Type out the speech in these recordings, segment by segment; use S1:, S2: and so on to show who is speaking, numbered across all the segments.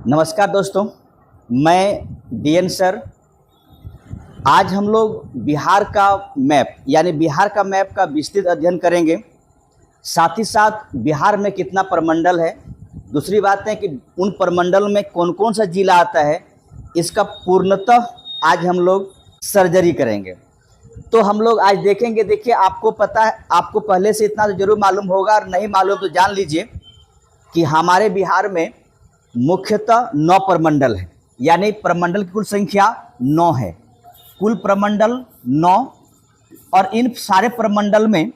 S1: नमस्कार दोस्तों, मैं डीएन सर। आज हम लोग बिहार का मैप यानी बिहार का मैप का विस्तृत अध्ययन करेंगे। साथ ही साथ बिहार में कितना प्रमंडल है, दूसरी बात है कि उन प्रमंडल में कौन कौन सा जिला आता है, इसका पूर्णतः आज हम लोग सर्जरी करेंगे। तो हम लोग आज देखेंगे। देखिए, आपको पता है, आपको पहले से इतना तो जरूर मालूम होगा, और नहीं मालूम तो जान लीजिए कि हमारे बिहार में मुख्यतः 9 प्रमंडल है, यानी प्रमंडल की कुल संख्या 9 है। कुल प्रमंडल 9, और इन सारे प्रमंडल में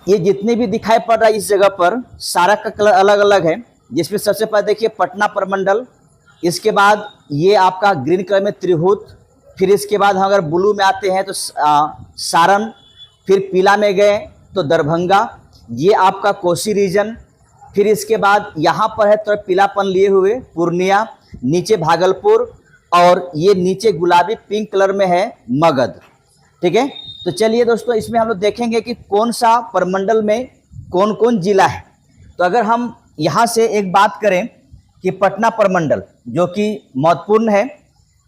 S1: ये जितने भी दिखाई पड़ रहा है इस जगह पर, सारा का कलर अलग अलग है। जिसमें सबसे पहले देखिए पटना प्रमंडल, इसके बाद ये आपका ग्रीन कलर में त्रिहुत, फिर इसके बाद हम अगर ब्लू में आते हैं तो सारण, फिर पीला में गए तो दरभंगा, ये आपका कोसी रीजन, फिर इसके बाद यहाँ पर है तो पीलापन लिए हुए पूर्णिया, नीचे भागलपुर, और ये नीचे गुलाबी पिंक कलर में है मगध। ठीक है, तो चलिए दोस्तों, इसमें हम लोग देखेंगे कि कौन सा प्रमंडल में कौन कौन जिला है। तो अगर हम यहाँ से एक बात करें कि पटना प्रमंडल जो कि महत्वपूर्ण है,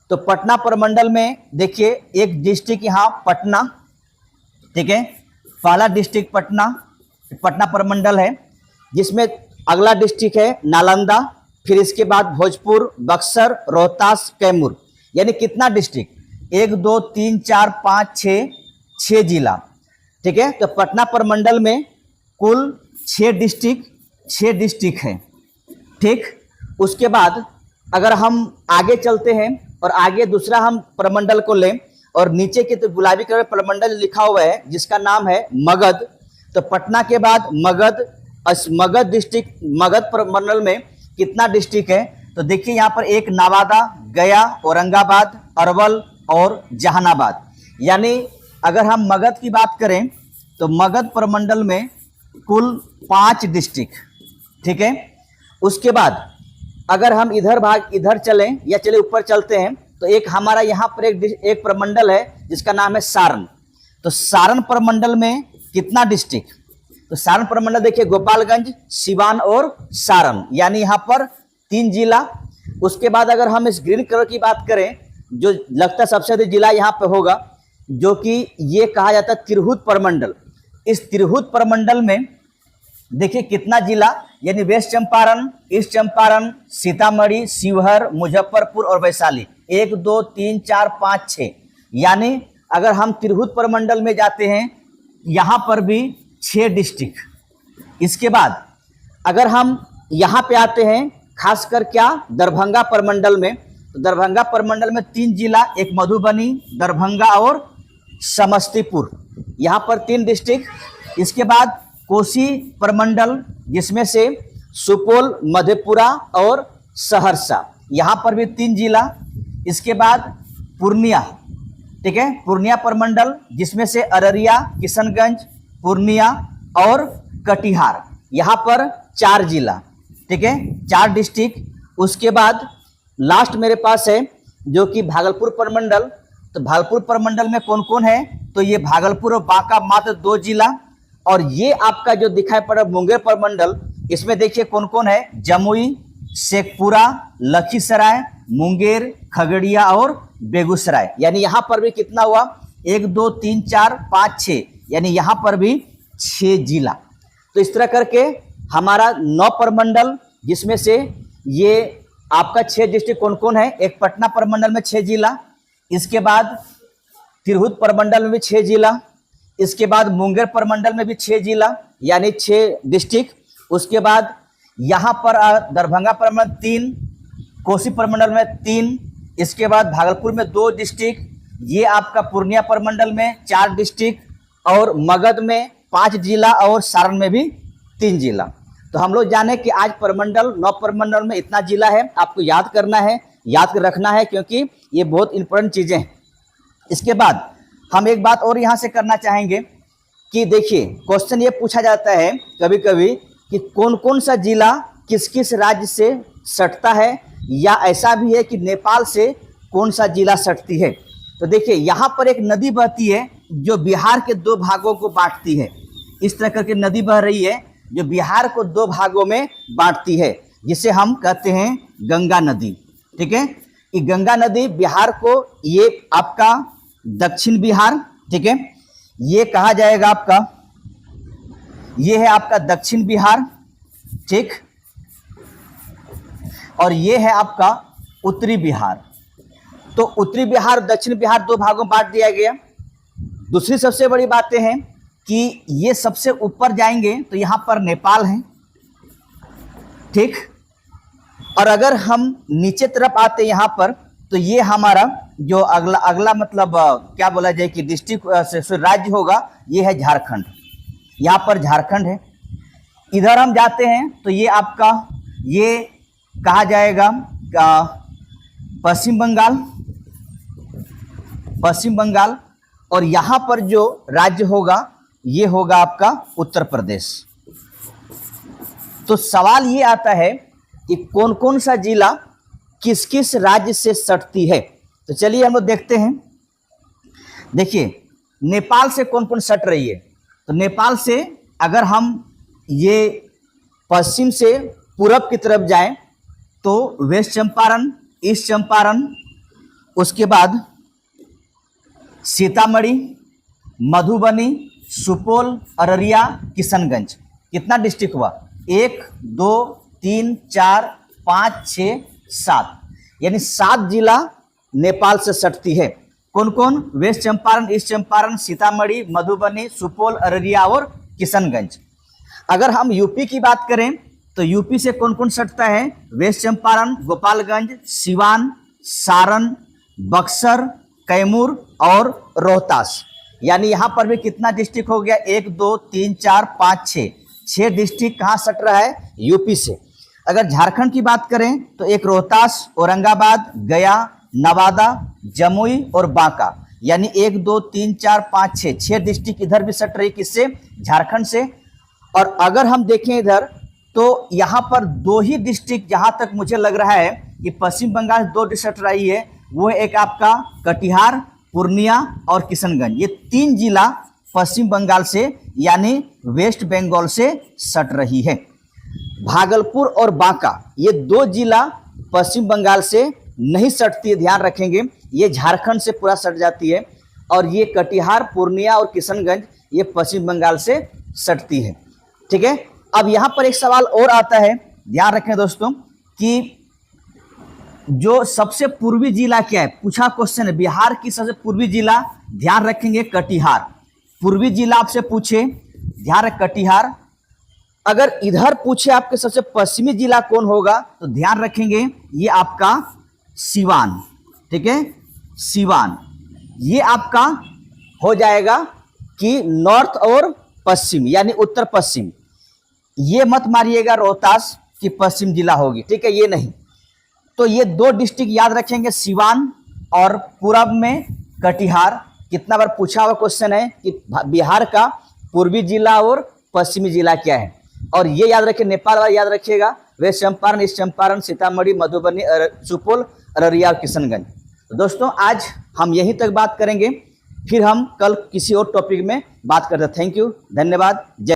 S1: तो पटना प्रमंडल में देखिए एक डिस्ट्रिक्ट यहाँ पटना, ठीक है, पहला डिस्ट्रिक्ट पटना प्रमंडल है, जिसमें अगला डिस्ट्रिक्ट है नालंदा, फिर इसके बाद भोजपुर, बक्सर, रोहतास, कैमूर। यानी कितना डिस्ट्रिक्ट? 1 2 3 4 5 6 जिला। ठीक है, तो पटना प्रमंडल में कुल 6 डिस्ट्रिक्ट हैं। ठीक, उसके बाद अगर हम आगे चलते हैं और आगे दूसरा हम प्रमंडल को लें, और नीचे के तो गुलाबी कलर प्रमंडल लिखा हुआ है जिसका नाम है मगध। तो पटना के बाद मगध डिस्ट्रिक्ट, मगध प्रमंडल में कितना डिस्ट्रिक्ट है? तो देखिए यहाँ पर एक नवादा, गया, औरंगाबाद, अरवल और जहानाबाद। यानी अगर हम मगध की बात करें तो मगध प्रमंडल में कुल 5 डिस्ट्रिक्ट। ठीक है, उसके बाद अगर हम इधर चलें या चले ऊपर चलते हैं तो एक हमारा यहाँ पर एक प्रमंडल है जिसका नाम है सारण। तो सारण प्रमंडल में कितना डिस्ट्रिक्ट? तो सारण प्रमंडल देखिए गोपालगंज, सिवान और सारण, यानी यहाँ पर 3 जिला। उसके बाद अगर हम इस ग्रीन कलर की बात करें, जो लगता है सबसे अधिक जिला यहाँ पे होगा, जो कि ये कहा जाता है तिरहुत प्रमंडल। इस तिरहुत प्रमंडल में देखिए कितना जिला, यानी वेस्ट चंपारण, ईस्ट चंपारण, सीतामढ़ी, शिवहर, मुजफ्फरपुर और वैशाली। 1 2 3 4 5 6, यानी अगर हम तिरहुत प्रमंडल में जाते हैं यहाँ पर भी 6 डिस्ट्रिक्ट। इसके बाद अगर हम यहाँ पे आते हैं खासकर क्या दरभंगा प्रमंडल में, तो दरभंगा प्रमंडल में 3 जिला, एक मधुबनी, दरभंगा और समस्तीपुर, यहाँ पर 3 डिस्ट्रिक्ट। इसके बाद कोसी प्रमंडल, जिसमें से सुपौल, मधेपुरा और सहरसा, यहाँ पर भी 3 जिला। इसके बाद पूर्णिया, ठीक है, पूर्णिया प्रमंडल, जिसमें से अररिया, किशनगंज, पूर्णिया और कटिहार, यहाँ पर 4 जिला। ठीक है, 4 डिस्ट्रिक्ट। उसके बाद लास्ट मेरे पास है जो कि भागलपुर प्रमंडल। तो भागलपुर प्रमंडल में कौन कौन है? तो ये भागलपुर और बांका मात्र 2 जिला। और ये आपका जो दिखाई पड़ रहा मुंगेर प्रमंडल, इसमें देखिए कौन कौन है, जमुई, शेखपुरा, लखीसराय, मुंगेर, खगड़िया और बेगूसराय। यानी यहाँ पर भी कितना हुआ? 1 2 3 4 5 6, यानी यहाँ पर भी 6 जिला। तो इस तरह करके हमारा 9 प्रमंडल, जिसमें से ये आपका 6 डिस्ट्रिक्ट कौन कौन है? एक पटना प्रमंडल में 6 जिला, इसके बाद तिरहुत प्रमंडल में भी 6 जिला, इसके बाद मुंगेर प्रमंडल में भी 6 जिला यानी 6 डिस्ट्रिक्ट। उसके बाद यहाँ पर दरभंगा प्रमंडल 3, कोसी प्रमंडल में 3, इसके बाद भागलपुर में 2 डिस्ट्रिक्ट, ये आपका पूर्णिया प्रमंडल में 4 डिस्ट्रिक्ट, और मगध में 5 जिला, और सारण में भी 3 जिला। तो हम लोग जाने कि आज प्रमंडल 9 प्रमंडल में इतना जिला है। आपको याद करना है, याद कर रखना है, क्योंकि ये बहुत इंपॉर्टेंट चीज़ें हैं। इसके बाद हम एक बात और यहाँ से करना चाहेंगे कि देखिए क्वेश्चन ये पूछा जाता है कभी कभी कि कौन कौन सा जिला किस किस राज्य से सटता है, या ऐसा भी है कि नेपाल से कौन सा जिला सटती है। तो देखिए यहाँ पर एक नदी बहती है जो बिहार के 2 भागों को बांटती है। इस तरह करके नदी बह रही है जो बिहार को 2 भागों में बांटती है। जिसे हम कहते हैं गंगा नदी। ठीक है, ये गंगा नदी बिहार को, ये आपका दक्षिण बिहार, ठीक है, ये कहा जाएगा आपका, ये है आपका दक्षिण बिहार, ठीक, और ये है आपका उत्तरी बिहार। तो उत्तरी बिहार और दक्षिण बिहार दो भागों में बांट दिया गया। दूसरी सबसे बड़ी बातें हैं कि ये सबसे ऊपर जाएंगे तो यहाँ पर नेपाल है, ठीक, और अगर हम नीचे तरफ आते यहाँ पर तो ये हमारा जो अगला मतलब क्या बोला जाए कि डिस्ट्रिक्ट से राज्य होगा, ये है झारखंड। यहाँ पर झारखंड है। इधर हम जाते हैं तो ये आपका, ये कहा जाएगा पश्चिम बंगाल, पश्चिम बंगाल, और यहाँ पर जो राज्य होगा ये होगा आपका उत्तर प्रदेश। तो सवाल ये आता है कि कौन कौन सा जिला किस किस राज्य से सटती है। तो चलिए हम लोग देखते हैं। देखिए नेपाल से कौन कौन सट रही है। तो नेपाल से अगर हम ये पश्चिम से पूरब की तरफ जाएं तो वेस्ट चंपारण, ईस्ट चंपारण, उसके बाद सीतामढ़ी, मधुबनी, सुपौल, अररिया, किशनगंज। कितना डिस्ट्रिक्ट हुआ? 1 2 3 4 5 6 7, यानी 7 जिला नेपाल से सटती है। कौन कौन? वेस्ट चंपारण, ईस्ट चंपारण, सीतामढ़ी, मधुबनी, सुपौल, अररिया और किशनगंज। अगर हम यूपी की बात करें तो यूपी से कौन कौन सटता है? वेस्ट चंपारण, गोपालगंज, सिवान, सारण, बक्सर, कैमूर और रोहतास। यानी यहाँ पर भी कितना डिस्ट्रिक्ट हो गया? 1 2 3 4 5 6 डिस्ट्रिक्ट कहाँ सट रहा है? यूपी से। अगर झारखंड की बात करें तो एक रोहतास, औरंगाबाद, गया, नवादा, जमुई और बांका। यानी 1 2 3 4 5 6 डिस्ट्रिक्ट इधर भी सट रही, किससे? झारखंड से। और अगर हम देखें इधर तो यहाँ पर 2 ही डिस्ट्रिक्ट जहाँ तक मुझे लग रहा है कि पश्चिम बंगाल 2 डिस्ट्रिक्ट रही है, वो है एक आपका कटिहार, पूर्णिया और किशनगंज। ये 3 जिला पश्चिम बंगाल से यानी वेस्ट बंगाल से सट रही है। भागलपुर और बांका ये 2 जिला पश्चिम बंगाल से नहीं सटती है, ध्यान रखेंगे, ये झारखंड से पूरा सट जाती है। और ये कटिहार, पूर्णिया और किशनगंज ये पश्चिम बंगाल से सटती है। ठीक है, अब यहाँ पर एक सवाल और आता है, ध्यान रखें दोस्तों, कि जो सबसे पूर्वी जिला क्या है? पूछा क्वेश्चन है, बिहार की सबसे पूर्वी जिला, ध्यान रखेंगे कटिहार। पूर्वी जिला आपसे पूछे, ध्यान रख कटिहार। अगर इधर पूछे आपके सबसे पश्चिमी जिला कौन होगा तो ध्यान रखेंगे ये आपका सिवान। ठीक है, सिवान ये आपका हो जाएगा कि नॉर्थ और पश्चिम यानी उत्तर पश्चिम। ये मत मारिएगा रोहतास कि पश्चिम जिला होगी, ठीक है, ये नहीं। तो ये 2 डिस्ट्रिक्ट याद रखेंगे, सिवान और पूरब में कटिहार। कितना बार पूछा हुआ क्वेश्चन है कि बिहार का पूर्वी जिला और पश्चिमी जिला क्या है। और ये याद रखिए, नेपाल वाला याद रखिएगा, वेस्ट चंपारण, ईस्ट चंपारण, सीतामढ़ी, मधुबनी, सुपौल, अररिया और किशनगंज। तो दोस्तों आज हम यहीं तक बात करेंगे, फिर हम कल किसी और टॉपिक में बात करते हैं। थैंक यू, धन्यवाद, जय।